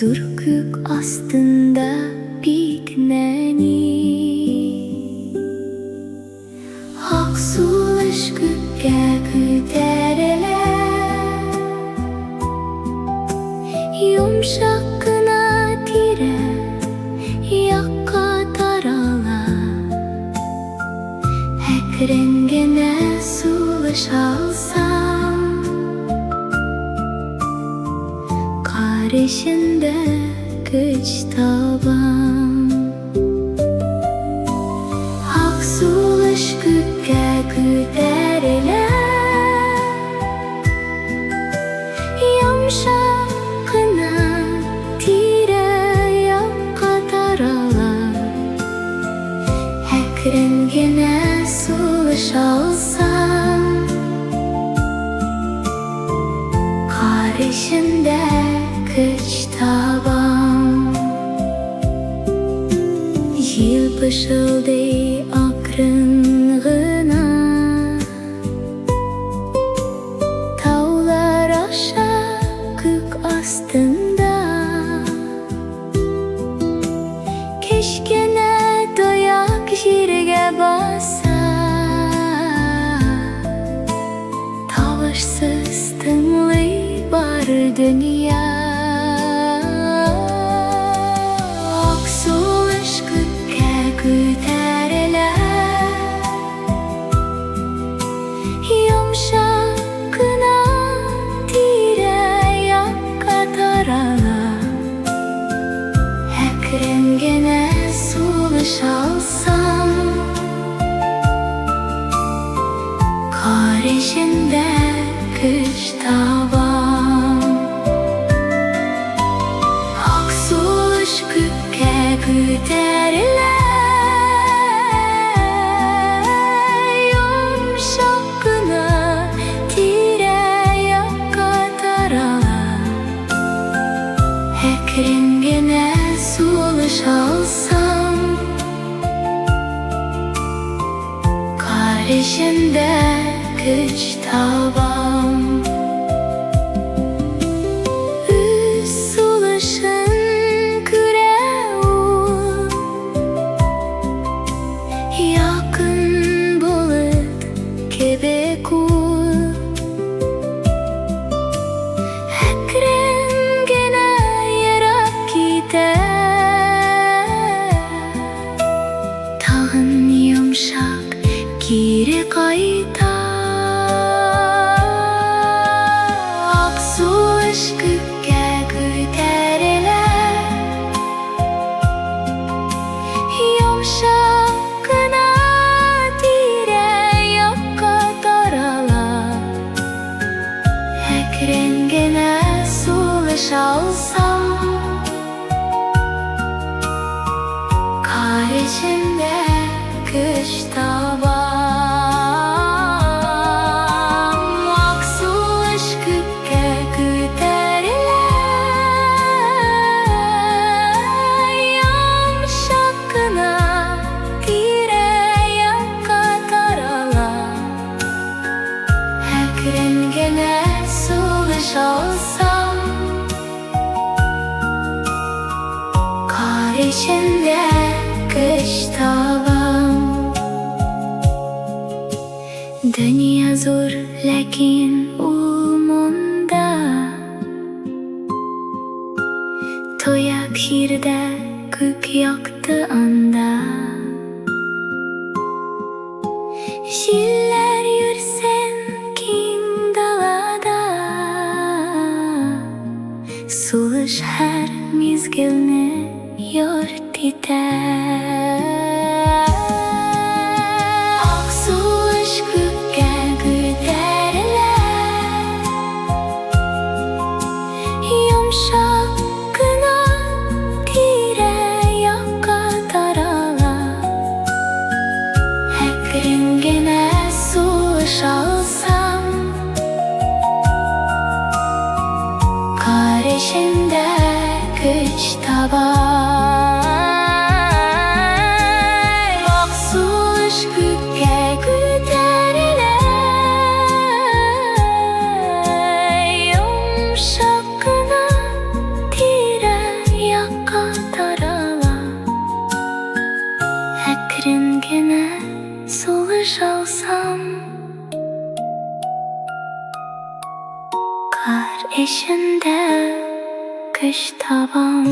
Huzur gök astında bitmeni Ak sulaş gökке göteriler Yumuşak kına tire yakka taralar Hek rengine sulaş alsam Karışında güç taban Ak sulaş gökке göteriler Yumuşak kına tire yakka taralar Hek rengine sulaş alsam Karışında güç taban Yıl pışıldı akrıngına Tağlar aşağı gök astında Keşkene dayak jirge bassa Tavırsız tınlay var dünya Rengine sulaş alsam Karışında güç taban Ak sulaş gökке göteriler Yumuşak kına tire yakka taralar Hek rengine sulaş alsam Karışında güç taban Üz sulaşın küreğu Yakın bulut kebeku Hek rengine yarak gider Yumuşak geri kayta Ak sulaş gökке göteriler Yumuşak kına tire yakka taralar Hek rengine sulaş alsam Karışında güç taban Ak sulaş gökke göteriler Yumuşak kına tire yakka taralar Hek rengine sulaş alsam Karışında güç taban Dünya zor lakin umunda Toyak hirde kök yaktı anda Şiller yürsen kim dalada Sulaş her mizgilni yort iter Ak sulaş gökke göteriler Yumuşak kına tire yakka taralar Hek rengine sulaş alsam Karışında güç taban Ak sulaş gökke göteriler Yumuşak kına tire Gene savaş alsam, kar eşinde kış taban.